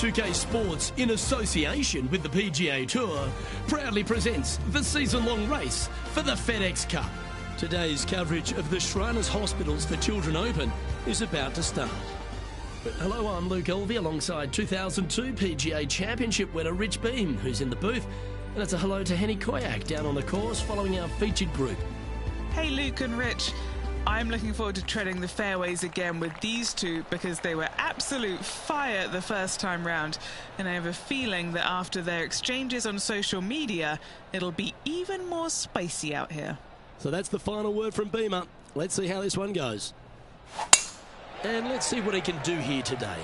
UK Sports, in association with the PGA Tour, proudly presents the season-long race for the FedEx Cup. Today's coverage of the Shriners Hospitals for Children Open is about to start. Hello, I'm Luke Elvey alongside 2002 PGA Championship winner Rich Beam, who's in the booth. And it's a hello to Henny Koyak down on the course following our featured group. Hey Luke and Rich, I'm looking forward to treading the fairways again with these two because they were absolute fire the first time round, and I have a feeling that after their exchanges on social media it'll be even more spicy out here. So that's the final word from Beamer. Let's see how this one goes. And let's see what he can do here today.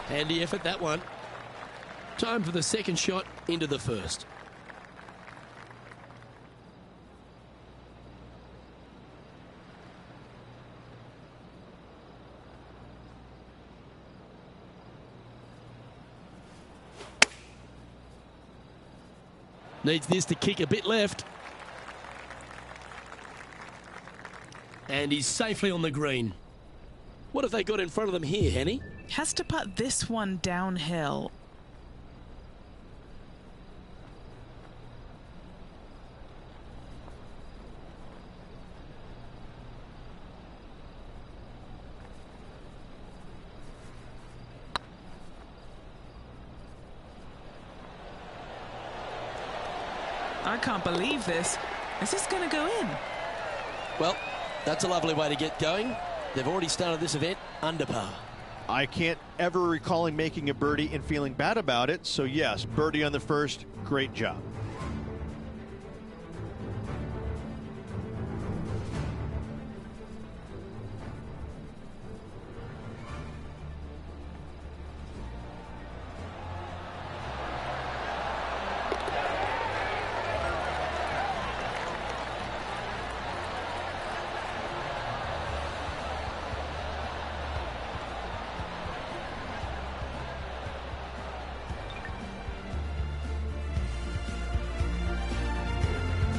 Handy effort, that one. Time for the second shot into the first. Needs this to kick a bit left. And he's safely on the green. What have they got in front of them here, Henny? Has to putt this one downhill. I can't believe this. Is this going to go in? Well, that's a lovely way to get going. They've already started this event under par. I can't ever recall him making a birdie and feeling bad about it. So yes, birdie on the first, great job.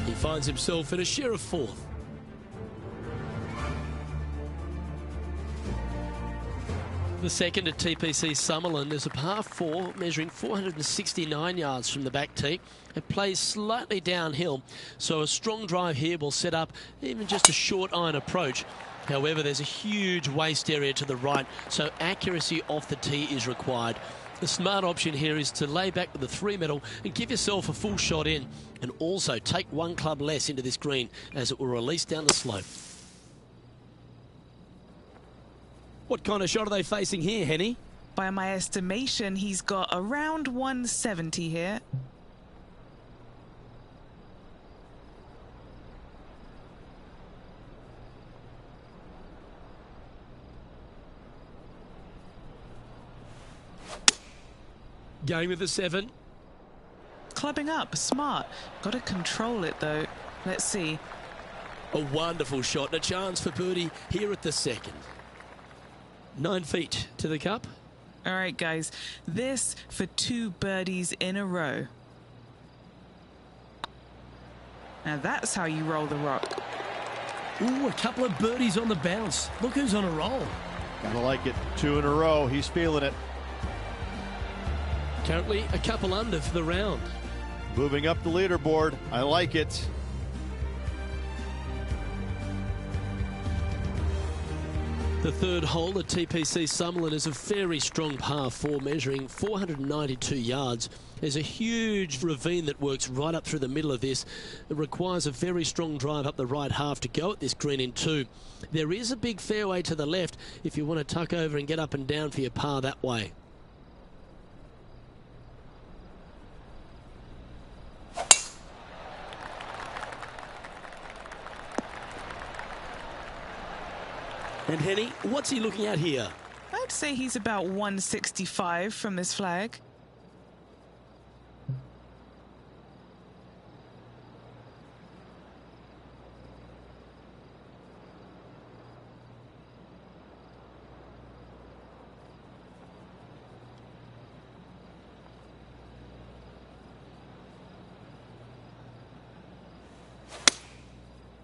He finds himself in a share of fourth. The second at TPC Summerland is a par 4 measuring 469 yards from the back tee. It plays slightly downhill, so a strong drive here will set up even just a short iron approach. However, there's a huge waste area to the right, so accuracy off the tee is required. The smart option here is to lay back with the 3-metal and give yourself a full shot in, and also take one club less into this green as it will release down the slope. What kind of shot are they facing here, Henny? By my estimation, he's got around 170 here. Going with the 7. Clubbing up, smart. Got to control it though. Let's see. A wonderful shot and a chance for birdie here at the second. 9 feet to the cup. All right, guys, this for 2 birdies in a row. Now that's how you roll the rock. Ooh, a couple of birdies on the bounce. Look who's on a roll. Gotta like it. 2 in a row. He's feeling it. Currently a couple under for the round. Moving up the leaderboard. I like it. The third hole at TPC Summerlin is a very strong par 4 measuring 492 yards. There's a huge ravine that works right up through the middle of this. It requires a very strong drive up the right half to go at this green in 2. There is a big fairway to the left if you want to tuck over and get up and down for your par that way. And Henny, what's he looking at here? I'd say he's about 165 from this flag.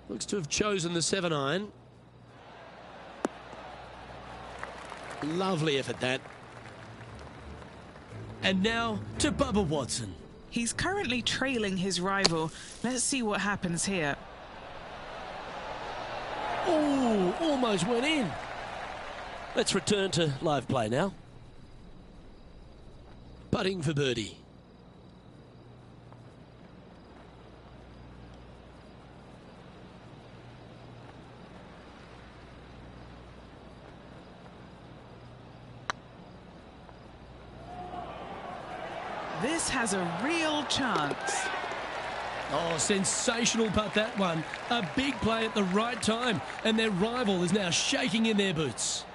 Looks to have chosen the 7-iron. Lovely effort, that. And now to Bubba Watson. He's currently trailing his rival. Let's see what happens here. Oh, almost went in. Let's return to live play now. Putting for birdie. This has a real chance. Oh, sensational putt, that one. A big play at the right time, and their rival is now shaking in their boots.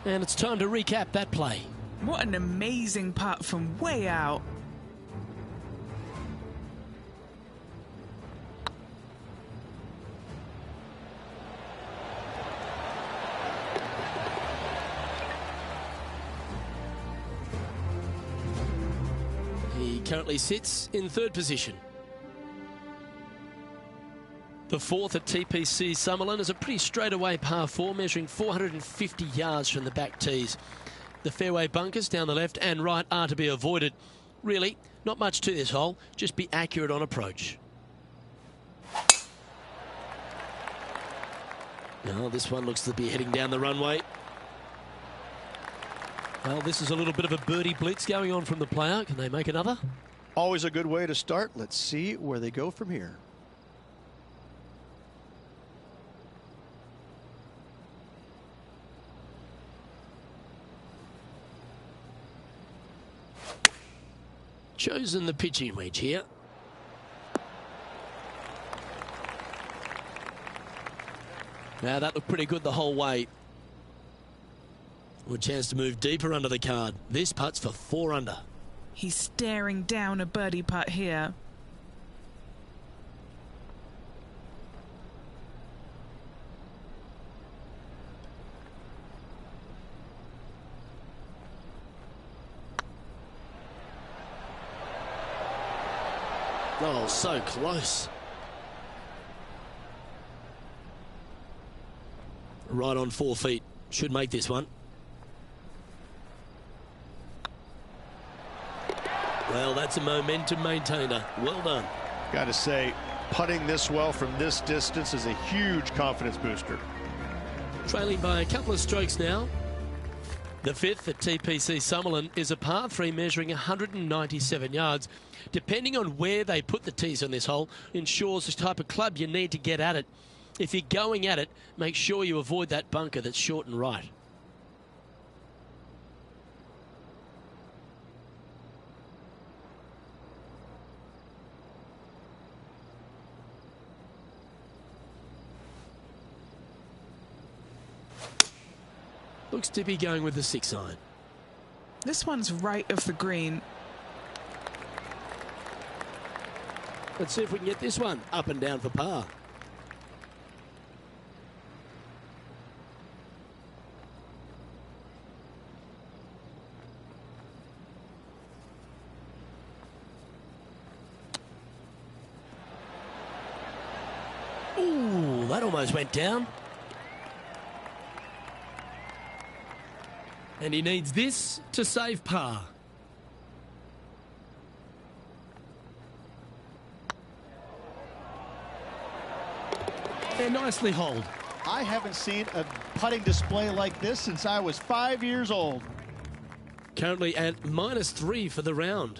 And it's time to recap that play. What an amazing putt from way out. He currently sits in 3rd position. The 4th at TPC Summerlin is a pretty straightaway par 4 measuring 450 yards from the back tees. The fairway bunkers down the left and right are to be avoided. Really, not much to this hole, just be accurate on approach. Now this one looks to be heading down the runway. Well, this is a little bit of a birdie blitz going on from the player. Can they make another? Always a good way to start. Let's see where they go from here. Chosen the pitching wedge here. Now that looked pretty good the whole way. A chance to move deeper under the card. This putt's for 4 under. He's staring down a birdie putt here. Oh, so close. Right on 4 feet. Should make this one. Well, that's a momentum maintainer. Well done. Got to say, putting this well from this distance is a huge confidence booster. Trailing by a couple of strokes now. The 5th at TPC Summerlin is a par 3 measuring 197 yards. Depending on where they put the tees on this hole ensures the type of club you need to get at it. If you're going at it, make sure you avoid that bunker that's short and right. Looks to be going with the 6-iron. This one's right of the green. Let's see if we can get this one up and down for par. Well, that almost went down. And he needs this to save par. And nicely holed. I haven't seen a putting display like this since I was 5 years old. Currently at -3 for the round.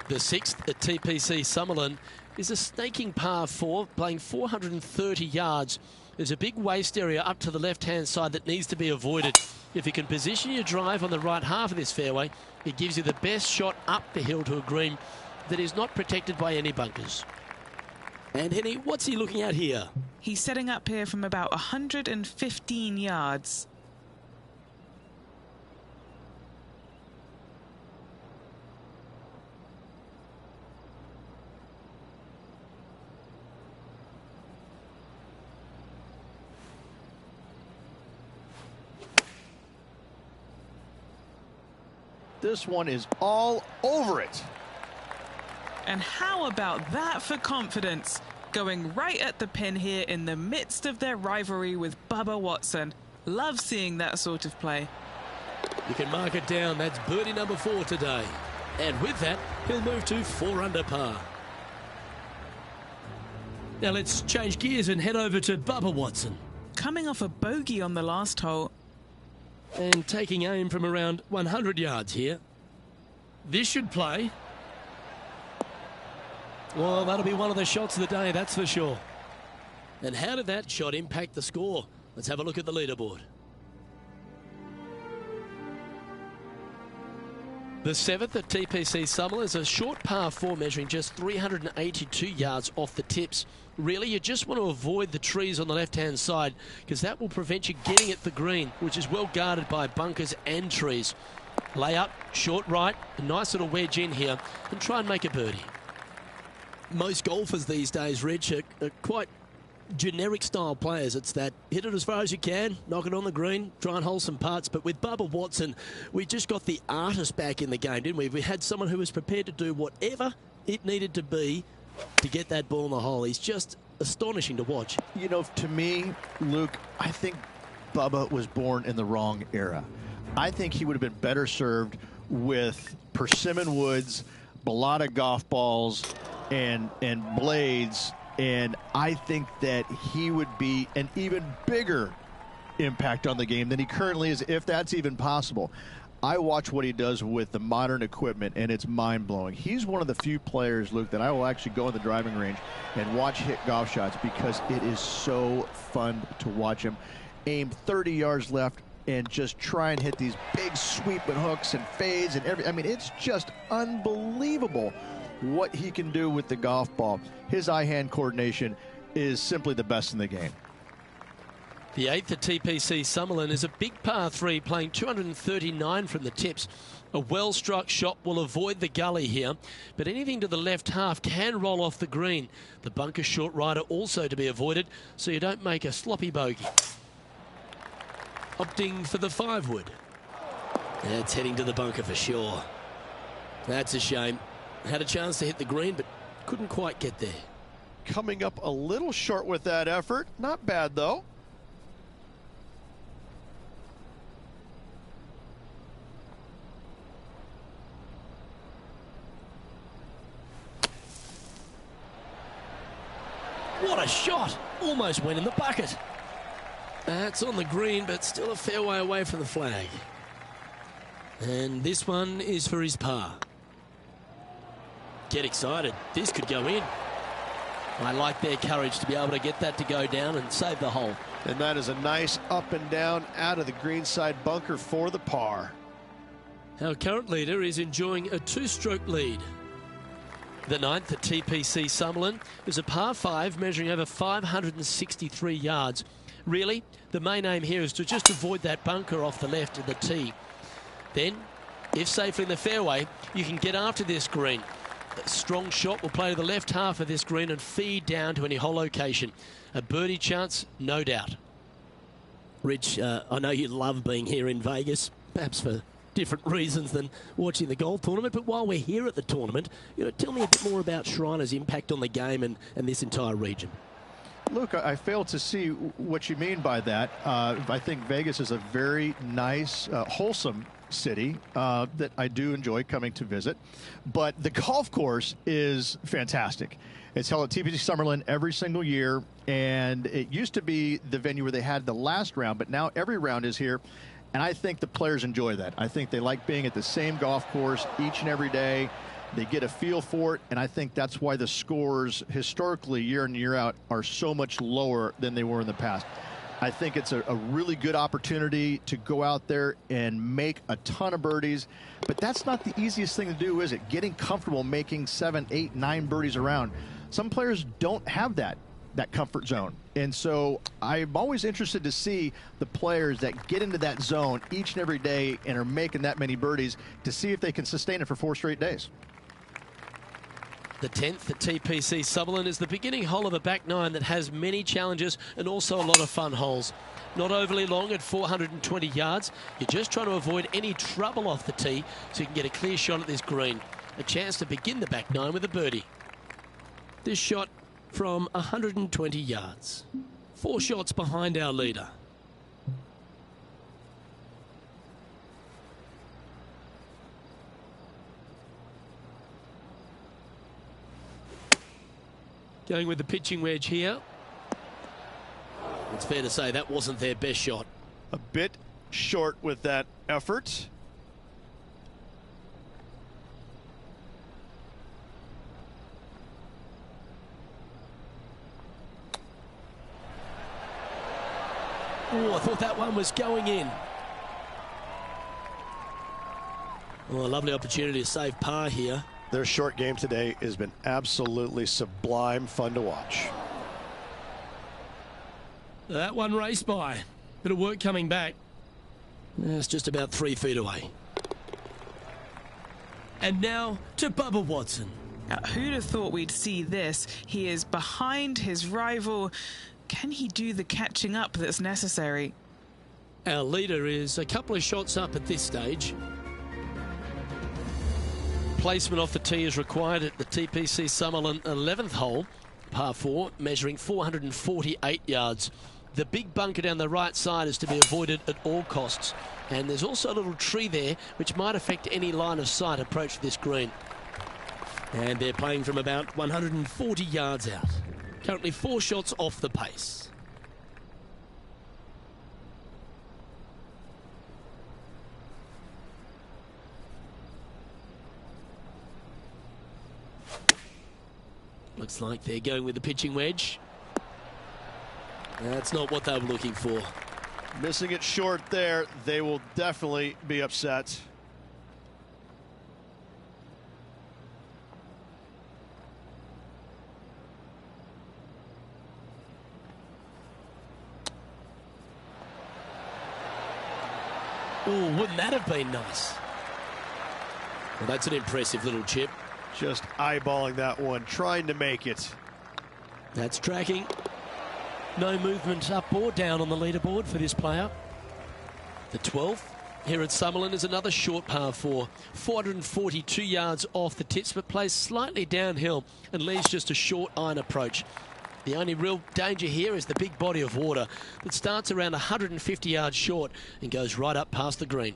The sixth at TPC Summerlin is a snaking par 4, playing 430 yards. There's a big waste area up to the left-hand side that needs to be avoided. If you can position your drive on the right half of this fairway, it gives you the best shot up the hill to a green that is not protected by any bunkers. And Henny, what's he looking at here? He's setting up here from about 115 yards. This one is all over it. And how about that for confidence? Going right at the pin here in the midst of their rivalry with Bubba Watson. Love seeing that sort of play. You can mark it down. That's birdie number 4 today. And with that, he'll move to 4 under par. Now let's change gears and head over to Bubba Watson. Coming off a bogey on the last hole. And taking aim from around 100 yards here. This should play. Well, that'll be one of the shots of the day, that's for sure. And how did that shot impact the score? Let's have a look at the leaderboard. The 7th at TPC Summerlin is a short par 4 measuring just 382 yards off the tips. Really, you just want to avoid the trees on the left-hand side because that will prevent you getting at the green, which is well guarded by bunkers and trees. Lay up, short right, a nice little wedge in here, and try and make a birdie. Most golfers these days, Rich, are quite generic style players. It's that hit it as far as you can, knock it on the green, try and hold some putts. But with Bubba Watson, we just got the artist back in the game, didn't we? We had someone who was prepared to do whatever it needed to be to get that ball in the hole. He's just astonishing to watch. You know, to me, Luke, I think Bubba was born in the wrong era. I think he would have been better served with persimmon woods, balata golf balls, and blades. And I think that he would be an even bigger impact on the game than he currently is, if that's even possible. I watch what he does with the modern equipment, and it's mind-blowing. He's one of the few players, Luke, that I will actually go in the driving range and watch hit golf shots because it is so fun to watch him aim 30 yards left and just try and hit these big sweeping hooks and fades and I mean, it's just unbelievable what he can do with the golf ball. His eye-hand coordination is simply the best in the game. The 8th at TPC Summerlin is a big par 3 playing 239 from the tips. A well-struck shot will avoid the gully here, but anything to the left half can roll off the green. The bunker short rider also to be avoided, so you don't make a sloppy bogey. Opting for the 5-wood. That's heading to the bunker for sure. That's a shame. Had a chance to hit the green, but couldn't quite get there. Coming up a little short with that effort. Not bad, though. What a shot! Almost went in the bucket. That's on the green, but still a fair way away from the flag. And this one is for his par. Get excited. This could go in. I like their courage to be able to get that to go down and save the hole. And that is a nice up and down out of the greenside bunker for the par. Our current leader is enjoying a 2-stroke lead. The 9th at TPC Summerlin is a par 5 measuring over 563 yards. Really, the main aim here is to just avoid that bunker off the left of the tee. Then, if safely in the fairway, you can get after this green. A strong shot will play to the left half of this green and feed down to any hole location. A birdie chance, no doubt. Rich, I know you love being here in Vegas, perhaps for different reasons than watching the golf tournament, but while we're here at the tournament, tell me a bit more about Shriner's impact on the game and this entire region. Luke, I fail to see what you mean by that. I think Vegas is a very nice, wholesome city that I do enjoy coming to visit. But the golf course is fantastic. It's held at TPC Summerlin every single year, and it used to be the venue where they had the last round, but now every round is here, and I think the players enjoy that. I think they like being at the same golf course each and every day. They get a feel for it, and I think that's why the scores historically year in and year out are so much lower than they were in the past. I think it's a really good opportunity to go out there and make a ton of birdies, but that's not the easiest thing to do, is it? Getting comfortable making 7, 8, 9 birdies around. Some players don't have that comfort zone, and so I'm always interested to see the players that get into that zone each and every day and are making that many birdies to see if they can sustain it for 4 straight days. The 10th at TPC Summerlin is the beginning hole of a back 9 that has many challenges and also a lot of fun holes. Not overly long at 420 yards. You're just trying to avoid any trouble off the tee so you can get a clear shot at this green. A chance to begin the back 9 with a birdie. This shot from 120 yards. 4 shots behind our leader. Going with the pitching wedge here. It's fair to say that wasn't their best shot. A bit short with that effort. Oh, I thought that one was going in. Oh, a lovely opportunity to save par here. Their short game today has been absolutely sublime fun to watch. That one raced by. Bit of work coming back. It's just about 3 feet away. And now to Bubba Watson. Now, who'd have thought we'd see this? He is behind his rival. Can he do the catching up that's necessary? Our leader is a couple of shots up at this stage. Placement off the tee is required at the TPC Summerlin 11th hole, par 4, measuring 448 yards. The big bunker down the right side is to be avoided at all costs. And there's also a little tree there which might affect any line of sight approach to this green. And they're playing from about 140 yards out. Currently 4 shots off the pace. Looks like they're going with the pitching wedge. That's not what they were looking for. Missing it short there, they will definitely be upset. Oh, wouldn't that have been nice? Well, that's an impressive little chip. Just eyeballing that one, trying to make it. That's tracking. No movement up or down on the leaderboard for this player. The 12th here at Summerlin is another short par 4. 442 yards off the tips, but plays slightly downhill and leaves just a short iron approach. The only real danger here is the big body of water that starts around 150 yards short and goes right up past the green.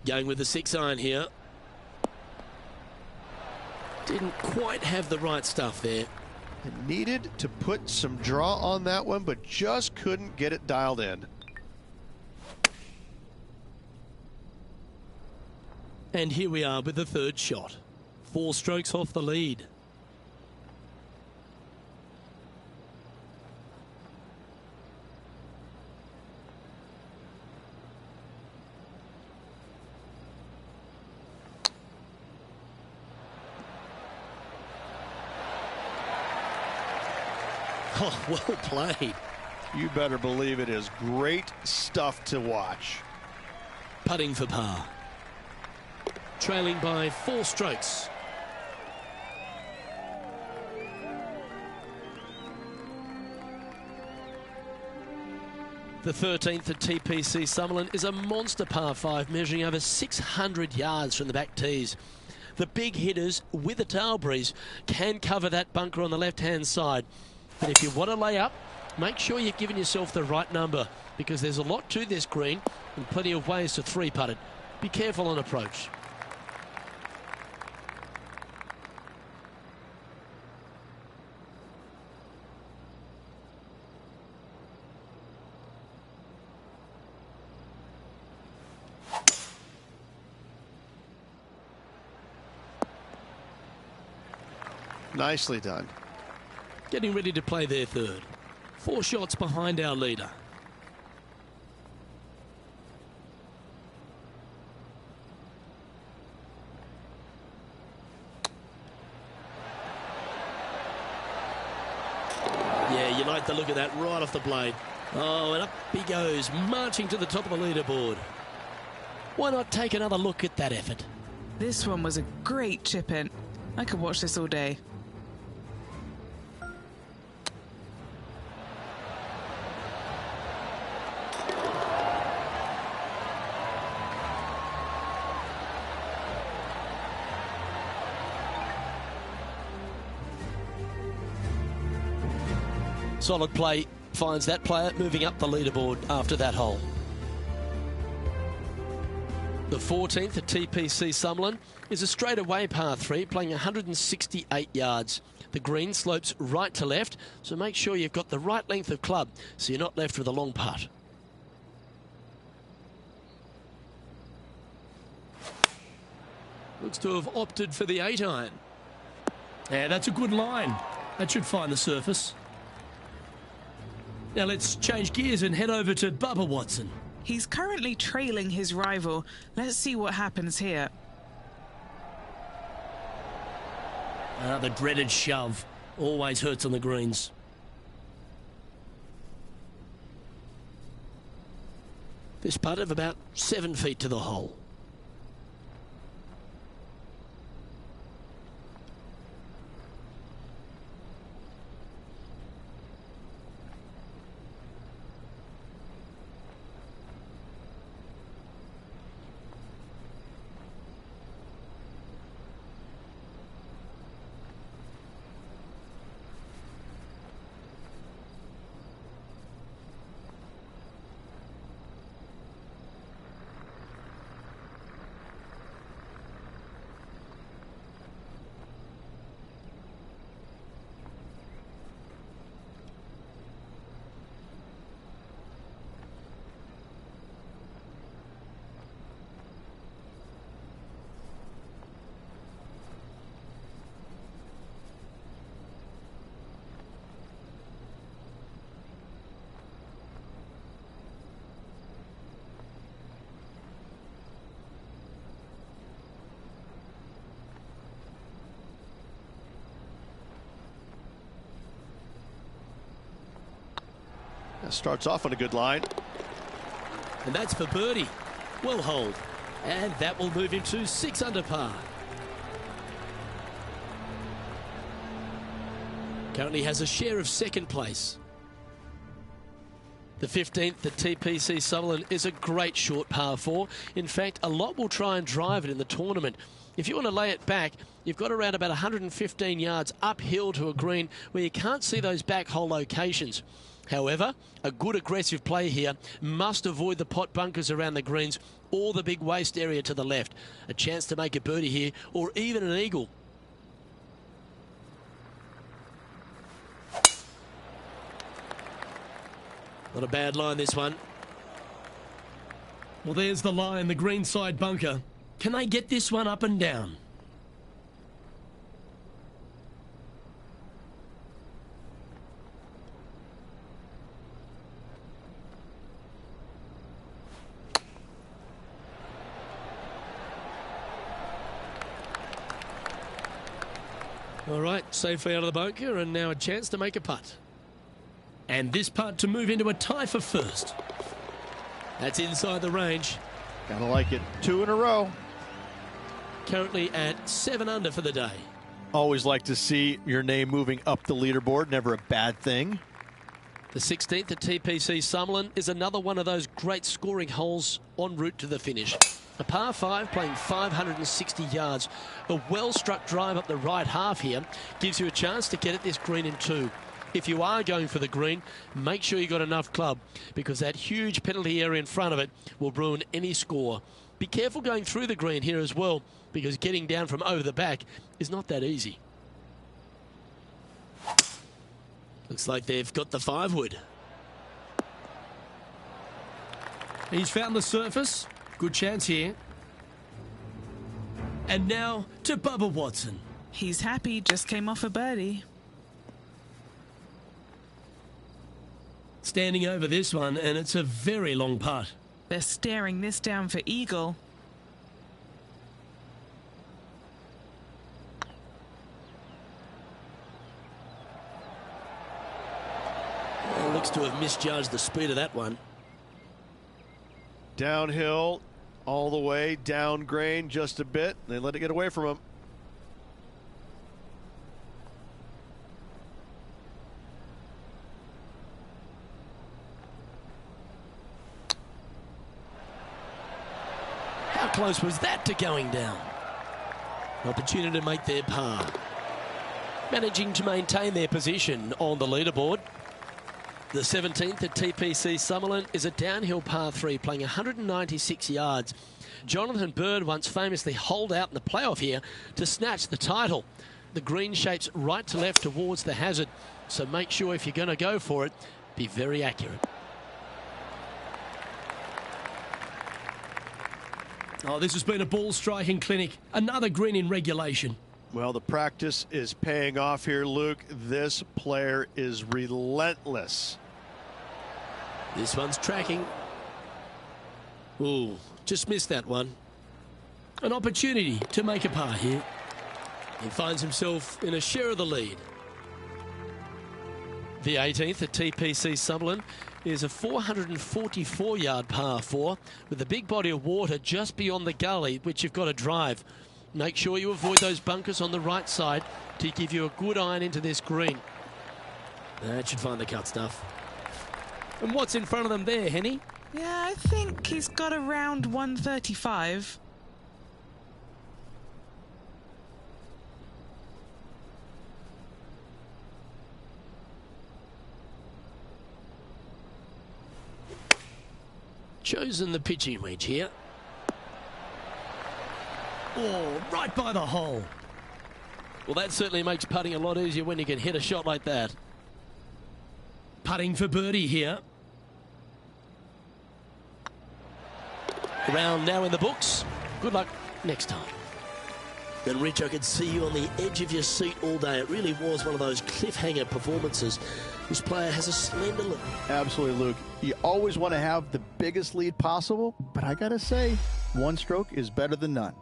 Going with the 6-iron here. Didn't quite have the right stuff there. It needed to put some draw on that one, but just couldn't get it dialed in. And here we are with the third shot. 4 strokes off the lead. Oh, well played. You better believe it is great stuff to watch. Putting for par. Trailing by 4 strokes. The 13th at TPC Summerlin is a monster par 5 measuring over 600 yards from the back tees. The big hitters with a tail breeze can cover that bunker on the left-hand side. But if you want to lay up, make sure you've given yourself the right number, because there's a lot to this green and plenty of ways to 3-putt it. Be careful on approach. Nicely done. Getting ready to play their third. 4 shots behind our leader. Yeah, you like the look of that right off the blade. Oh, and up he goes, marching to the top of the leaderboard. Why not take another look at that effort? This one was a great chip in. I could watch this all day. Solid play finds that player moving up the leaderboard after that hole. The 14th at TPC Summerlin is a straightaway par 3 playing 168 yards. The green slopes right to left, so make sure you've got the right length of club so you're not left with a long putt. Looks to have opted for the 8-iron. Yeah, that's a good line. That should find the surface. Now let's change gears and head over to Bubba Watson. He's currently trailing his rival. Let's see what happens here. The dreaded shove. Always hurts on the greens. This putt of about 7 feet to the hole. Starts off on a good line. And that's for birdie. Well holed. And that will move him to 6 under par. Currently has a share of 2nd place. The 15th at TPC Summerlin is a great short par 4. In fact, a lot will try and drive it in the tournament. If you want to lay it back, you've got around about 115 yards uphill to a green where you can't see those back hole locations. However, a good aggressive play here. Must avoid the pot bunkers around the greens or the big waste area to the left. A chance to make a birdie here or even an eagle. Not a bad line, this one. Well, there's the line, the greenside bunker. Can they get this one up and down? All right, safely out of the bunker, and now a chance to make a putt. And this putt to move into a tie for first. That's inside the range. Gotta like it. 2 in a row. Currently at 7 under for the day. Always like to see your name moving up the leaderboard. Never a bad thing. The 16th at TPC Summerlin is another one of those great scoring holes en route to the finish. A par 5 playing 560 yards. A well-struck drive up the right half here gives you a chance to get at this green in 2. If you are going for the green, make sure you got enough club, because that huge penalty area in front of it will ruin any score. Be careful going through the green here as well, because getting down from over the back is not that easy. Looks like they've got the 5-wood. He's found the surface. Good chance here. And now to Bubba Watson. He's happy, just came off a birdie. Standing over this one, and it's a very long putt. They're staring this down for eagle. Well, looks to have misjudged the speed of that one. Downhill all the way, down grain just a bit. They let it get away from him. How close was that to going down? An opportunity to make their par. Managing to maintain their position on the leaderboard. The 17th at TPC Summerlin is a downhill par 3 playing 196 yards. Jonathan Bird once famously holed out in the playoff here to snatch the title. The green shapes right to left towards the hazard, so make sure if you're going to go for it, be very accurate. Oh, this has been a ball striking clinic. Another green in regulation. Well, the practice is paying off here, Luke. This player is relentless. This one's tracking. Ooh, just missed that one. An opportunity to make a par here. He finds himself in a share of the lead. The 18th at TPC Summerlin is a 444-yard par 4 with a big body of water just beyond the gully, which you've got to drive. Make sure you avoid those bunkers on the right side to give you a good iron into this green. That should find the cut stuff. And what's in front of them there, Henny? Yeah, I think he's got around 135. Chosen the pitching wedge here. Oh, right by the hole. Well, that certainly makes putting a lot easier when you can hit a shot like that. Putting for birdie here. Round now in the books. Good luck next time. And Rich, I could see you on the edge of your seat all day. It really was one of those cliffhanger performances. This player has a slender look. Absolutely, Luke. You always want to have the biggest lead possible, but I gotta say, one stroke is better than none.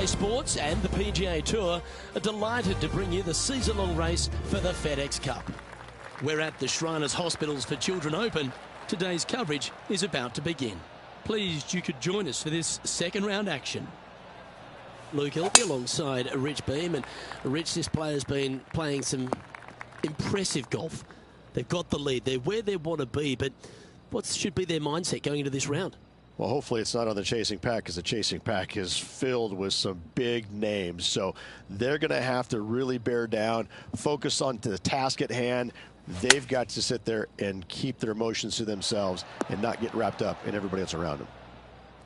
Sports and the PGA Tour are delighted to bring you the season-long race for the FedEx Cup. We're at the Shriners Hospitals for Children Open. Today's coverage is about to begin. Pleased you could join us for this second round action. Luke Hilty alongside Rich Beam, and Rich, this player's been playing some impressive golf. They've got the lead, they're where they want to be, but what should be their mindset going into this round? Well, hopefully it's not on the chasing pack, because the chasing pack is filled with some big names. So they're going to have to really bear down, focus on the task at hand. They've got to sit there and keep their emotions to themselves and not get wrapped up in everybody else around them.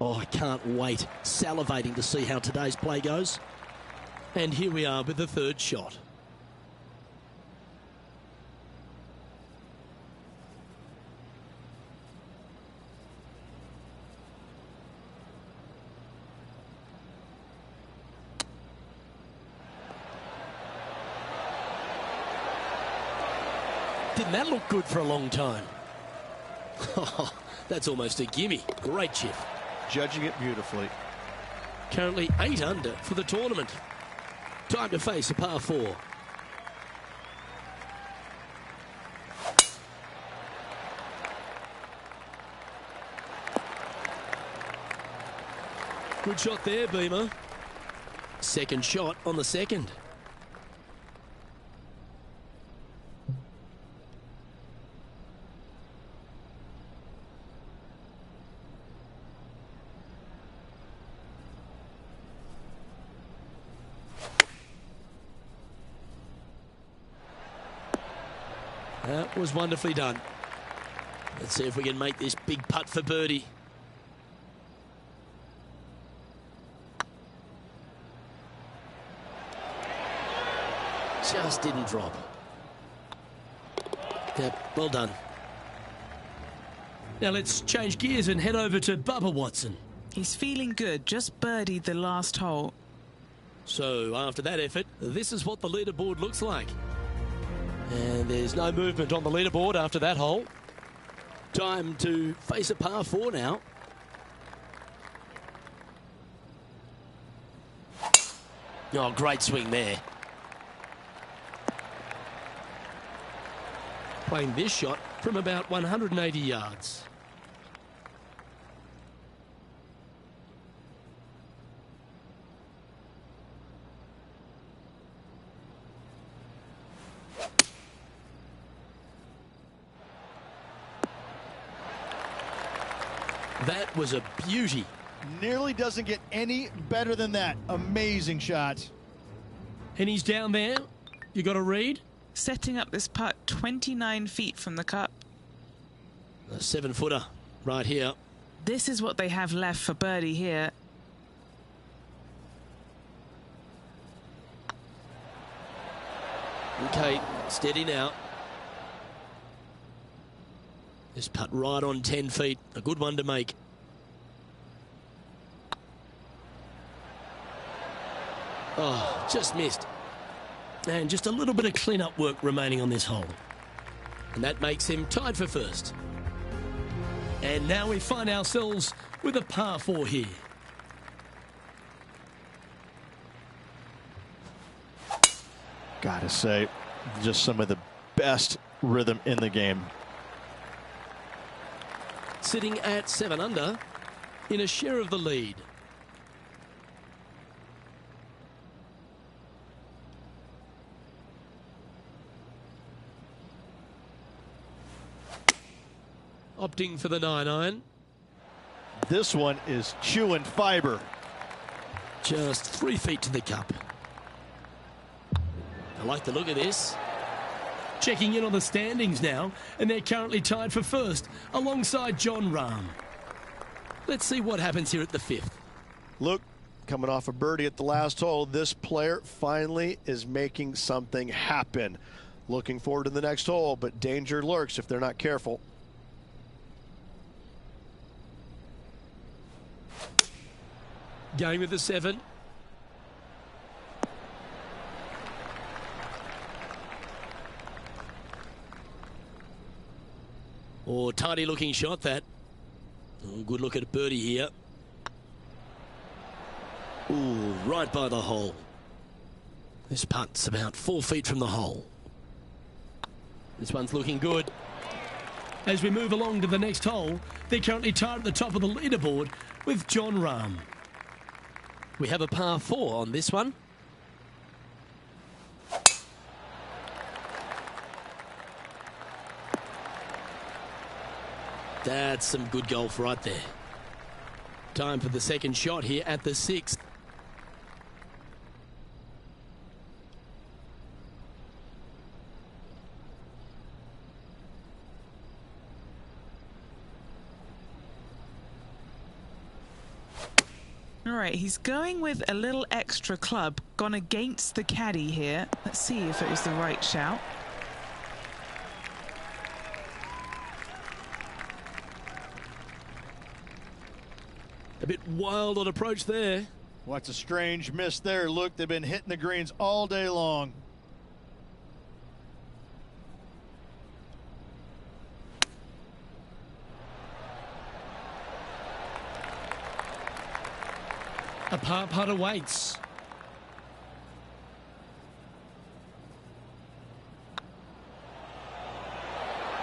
Oh, I can't wait. Salivating to see how today's play goes. And here we are with the third shot. Didn't that look good for a long time? Oh, that's almost a gimme. Great chip. Judging it beautifully. Currently 8 under for the tournament. Time to face a par 4. Good shot there, Beamer. Second shot on the second. That was wonderfully done. Let's see if we can make this big putt for birdie. Just didn't drop. Yep, well done. Now let's change gears and head over to Bubba Watson. He's feeling good, just birdied the last hole. So after that effort, this is what the leaderboard looks like. And there's no movement on the leaderboard after that hole. Time to face a par 4 now. Oh, great swing there. Playing this shot from about 180 yards. That was a beauty. Nearly doesn't get any better than that. Amazing shot. And he's down there. You got a read? Setting up this putt 29 feet from the cup. A 7-footer right here. This is what they have left for birdie here. Okay, steady now. This putt right on 10 feet. A good one to make. Oh, just missed. And just a little bit of clean-up work remaining on this hole. And that makes him tied for first. And now we find ourselves with a par 4 here. Gotta say, just some of the best rhythm in the game. Sitting at 7 under in a share of the lead. Opting for the 9-iron. This one is chewing fiber. Just 3 feet to the cup. I like the look of this. Checking in on the standings now, and they're currently tied for first alongside John Rahm. Let's see what happens here at the 5th. Look, coming off a birdie at the last hole, this player finally is making something happen. Looking forward to the next hole, but danger lurks if they're not careful. Going with the 7. Oh, tidy looking shot that. Oh, good look at a birdie here. Ooh, right by the hole. This putt's about 4 feet from the hole. This one's looking good. As we move along to the next hole, they're currently tied at the top of the leaderboard with Jon Rahm. We have a par 4 on this one. That's some good golf right there. Time for the second shot here at the 6th. All right, he's going with a little extra club, gone against the caddy here. Let's see if it was the right shout. A bit wild on approach there. What's a strange miss there, Luke? They've been hitting the greens all day long. A par putt awaits.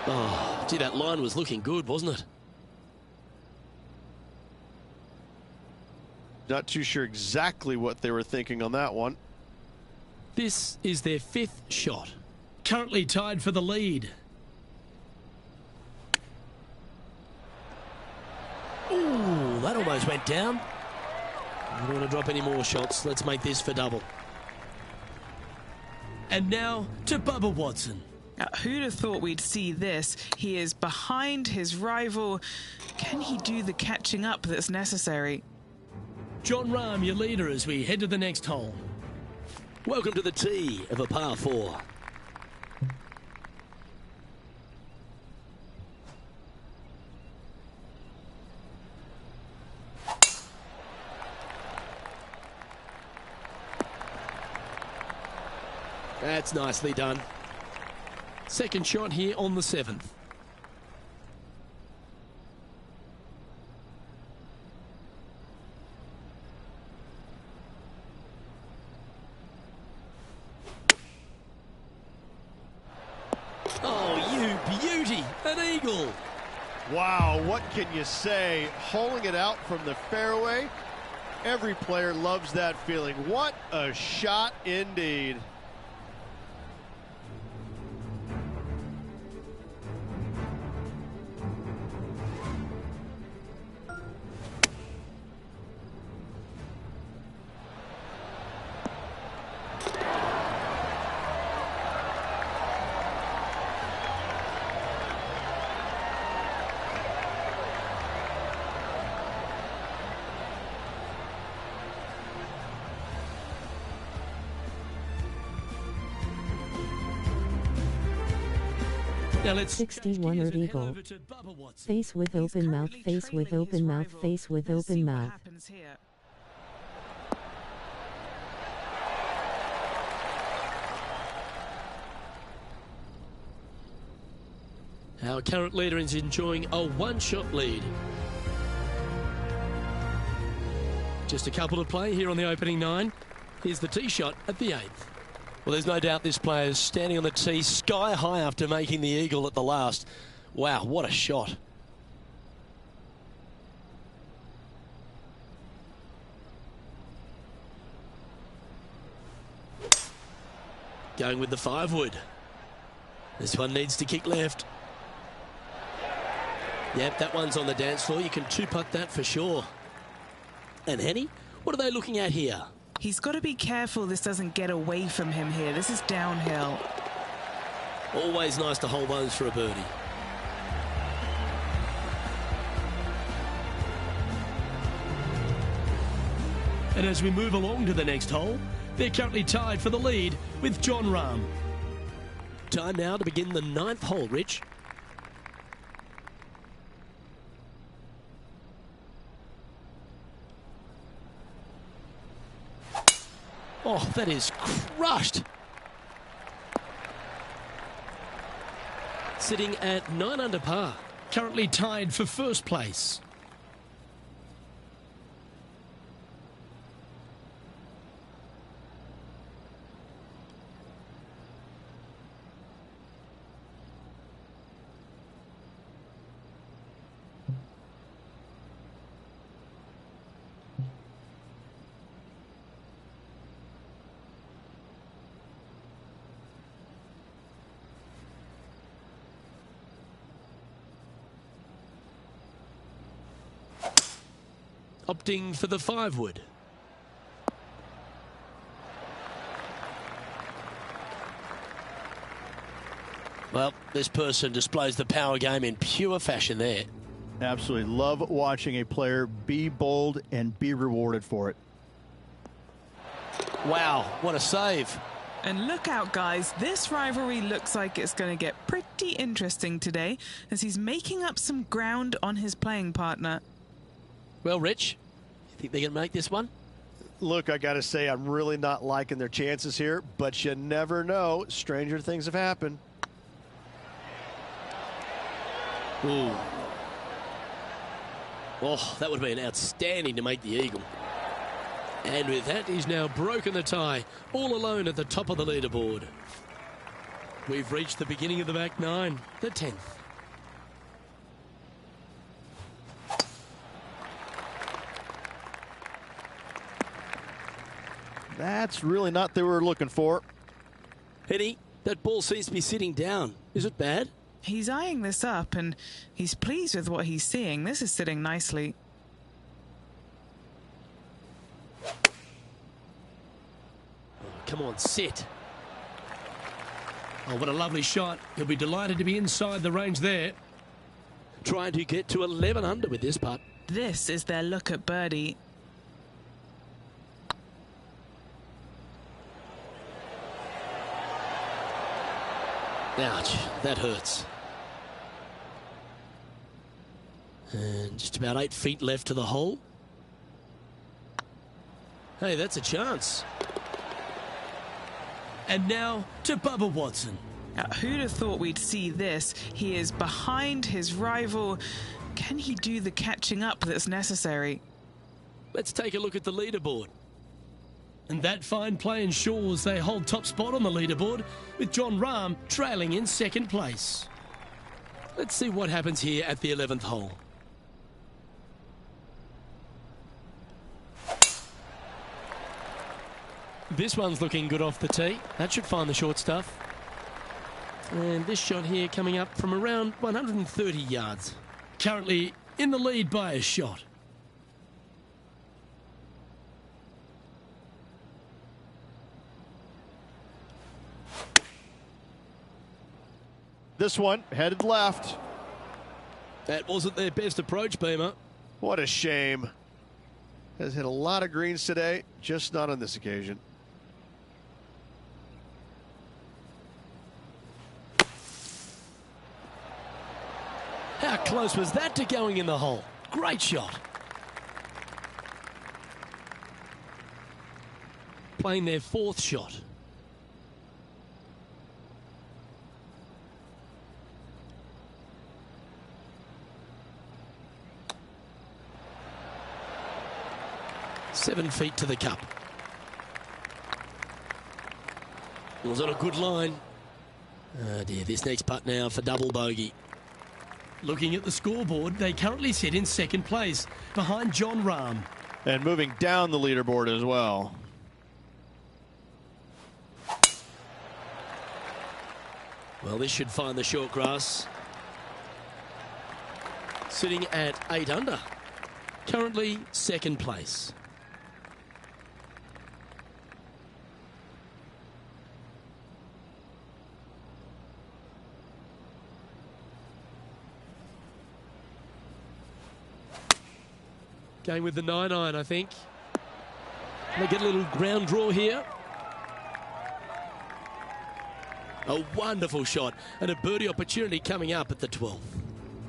Oh, gee, that line was looking good, wasn't it? Not too sure exactly what they were thinking on that one. This is their 5th shot. Currently tied for the lead. Ooh, that almost went down. I don't want to drop any more shots. Let's make this for double. And now to Bubba Watson. Now, who'd have thought we'd see this? He is behind his rival. Can he do the catching up that's necessary? Jon Rahm, your leader, as we head to the next hole. Welcome to the tee of a par 4. That's nicely done. Second shot here on the 7th. Oh, you beauty! An eagle! Wow, what can you say? Holing it out from the fairway. Every player loves that feeling. What a shot indeed. Now let's 61 head eagle. over to Bubba Watson. Face with open mouth, face with open mouth, face with open mouth. Our current leader is enjoying a one-shot lead. Just a couple to play here on the opening 9. Here's the tee shot at the 8th. Well, there's no doubt this player is standing on the tee sky high after making the eagle at the last. Wow, what a shot. Going with the 5-wood. This one needs to kick left. Yep, that one's on the dance floor. You can 2-putt that for sure. And Henny, what are they looking at here? He's got to be careful this doesn't get away from him here. This is downhill. Always nice to hold those for a birdie. And as we move along to the next hole, they're currently tied for the lead with Jon Rahm. Time now to begin the 9th hole, Rich. Oh, that is crushed. Sitting at 9 under par. Currently tied for first place. opting for the 5-wood. Well, this person displays the power game in pure fashion there. Absolutely love watching a player be bold and be rewarded for it. Wow, what a save. And look out, guys. This rivalry looks like it's going to get pretty interesting today as he's making up some ground on his playing partner. Well, Rich, you think they're going to make this one? Look, I got to say, I'm really not liking their chances here, but you never know. Stranger things have happened. Ooh. Oh, that would have been outstanding to make the eagle. And with that, he's now broken the tie, all alone at the top of the leaderboard. We've reached the beginning of the back nine, the 10th. That's really not what they were looking for. Eddie, that ball seems to be sitting down. Is it bad? He's eyeing this up and he's pleased with what he's seeing. This is sitting nicely. Come on, sit. Oh, what a lovely shot. He'll be delighted to be inside the range there. Trying to get to 11 under with this putt. This is their look at birdie. Ouch, that hurts. And just about 8 feet left to the hole. Hey, that's a chance. And now to Bubba Watson. Now, who'd have thought we'd see this? He is behind his rival. Can he do the catching up that's necessary? Let's take a look at the leaderboard. And that fine play ensures they hold top spot on the leaderboard, with Jon Rahm trailing in second place. Let's see what happens here at the 11th hole. This one's looking good off the tee. That should find the short stuff. And this shot here coming up from around 130 yards. Currently in the lead by a shot. This one headed left. That wasn't their best approach, Beamer. What a shame. Has hit a lot of greens today, just not on this occasion. How close was that to going in the hole? Great shot. Playing their 4th shot. Seven feet to the cup. It was on a good line. Oh dear, this next putt now for double bogey. Looking at the scoreboard, they currently sit in second place behind Jon Rahm. And moving down the leaderboard as well. Well, this should find the short grass. Sitting at 8 under. Currently second place. Going with the 9-iron, I think. They get a little ground draw here. A wonderful shot and a birdie opportunity coming up at the 12th.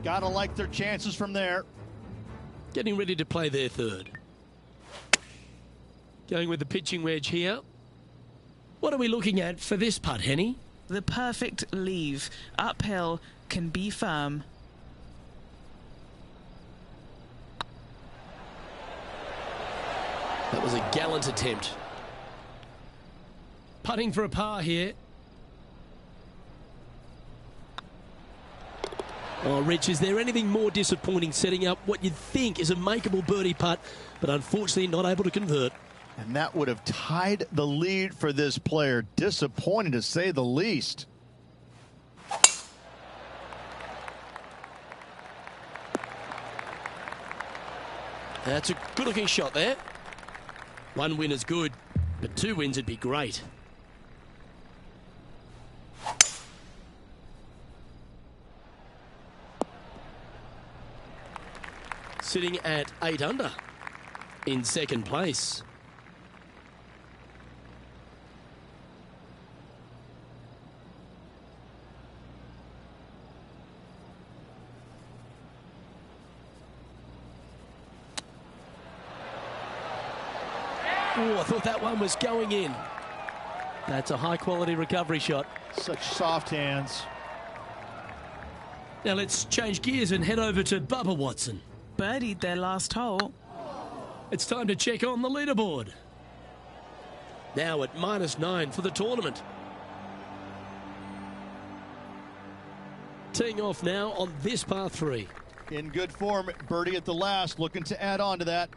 Gotta like their chances from there. Getting ready to play their 3rd. Going with the pitching wedge here. What are we looking at for this putt, Henny? The perfect leave. Uphill, can be firm. That was a gallant attempt. Putting for a par here. Oh, Rich, is there anything more disappointing setting up what you'd think is a makeable birdie putt, but unfortunately not able to convert? And that would have tied the lead for this player. Disappointing to say the least. That's a good-looking shot there. One win is good, but 2 wins would be great. Sitting at 8 under in second place. Oh, I thought that one was going in. That's a high-quality recovery shot. Such soft hands. Now let's change gears and head over to Bubba Watson. Birdied their last hole. It's time to check on the leaderboard. Now at -9 for the tournament. Teeing off now on this par 3. In good form, birdie at the last, looking to add on to that.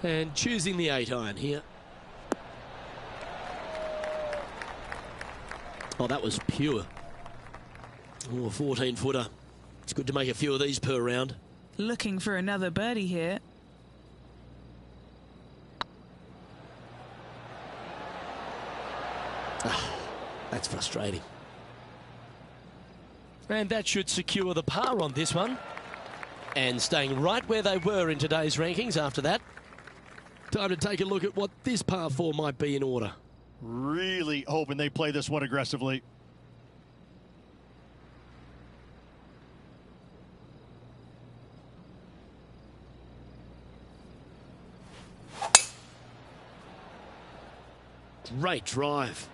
And choosing the 8-iron here. Oh, that was pure. Oh, a 14-footer. It's good to make a few of these per round. Looking for another birdie here. That's frustrating. And that should secure the par on this one. And staying right where they were in today's rankings after that. Time to take a look at what this par 4 might be in order. Really hoping they play this one aggressively. Great drive.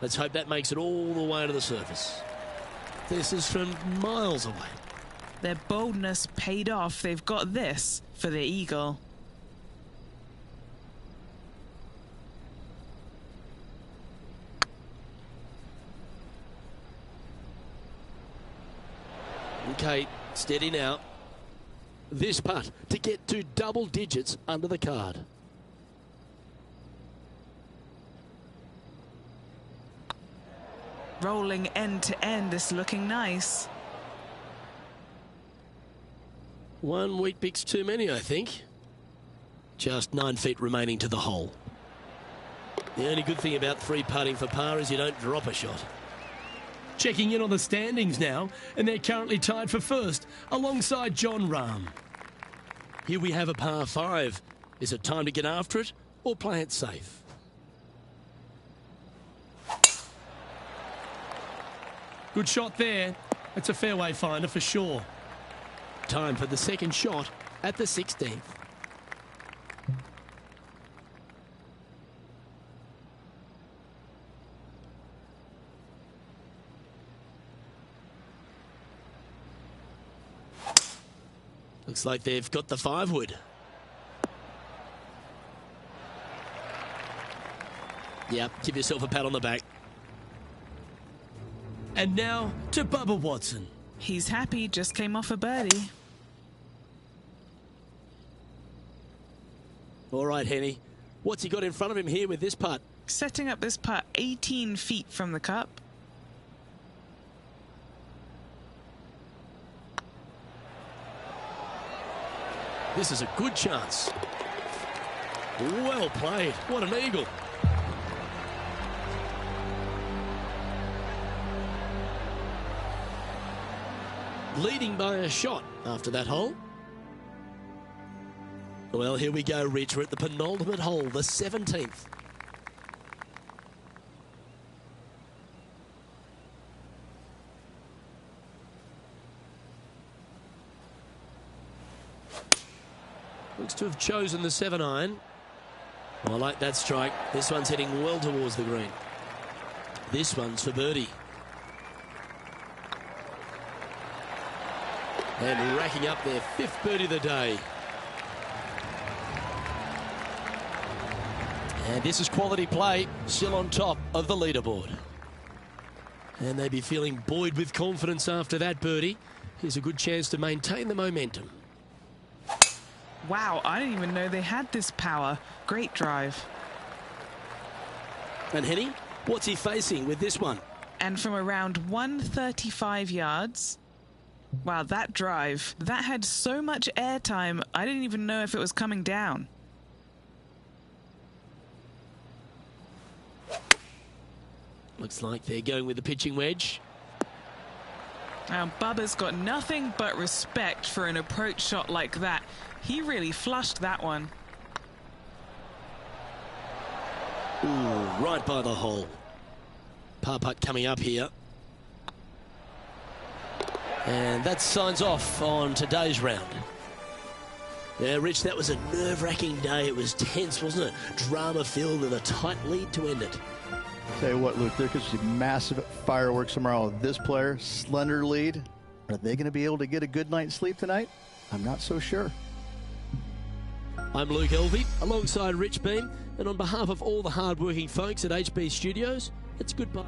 Let's hope that makes it all the way to the surface. This is from miles away. Their boldness paid off. They've got this for the eagle. Okay, steady now. This putt to get to double digits under the card. Rolling end to end, this looking nice. 1 wheat bix too many, I think. Just 9 feet remaining to the hole. The only good thing about 3 putting for par is you don't drop a shot. Checking in on the standings now, and they're currently tied for first alongside John Rahm. Here we have a par 5. Is it time to get after it or play it safe? Good shot there. It's a fairway finder for sure. Time for the second shot at the 16th. Looks like they've got the 5-wood. Yep, give yourself a pat on the back. And now to Bubba Watson. He's happy, just came off a birdie. All right, Henny. What's he got in front of him here with this putt? Setting up this putt 18 feet from the cup. This is a good chance. Well played. What an eagle. Leading by a shot after that hole. Well, here we go, Rich. We're at the penultimate hole, the 17th. Looks to have chosen the 7-iron. I like that strike. This one's heading well towards the green. This one's for birdie. And racking up their 5th birdie of the day. And this is quality play, still on top of the leaderboard. And they'd be feeling buoyed with confidence after that birdie. Here's a good chance to maintain the momentum. Wow, I didn't even know they had this power. Great drive. And Henny, what's he facing with this one? And from around 135 yards, wow, that drive, that had so much airtime, I didn't even know if it was coming down. Looks like they're going with the pitching wedge. Now, Bubba's got nothing but respect for an approach shot like that. He really flushed that one. Ooh, right by the hole. Par putt coming up here. And that signs off on today's round. Yeah, Rich, that was a nerve-wracking day. It was tense, wasn't it? Drama-filled with a tight lead to end it. Tell you what, Luke, there could be massive fireworks tomorrow. This player, slender lead. Are they going to be able to get a good night's sleep tonight? I'm not so sure. I'm Luke Elvey, alongside Rich Beam, and on behalf of all the hard-working folks at HB Studios, it's goodbye.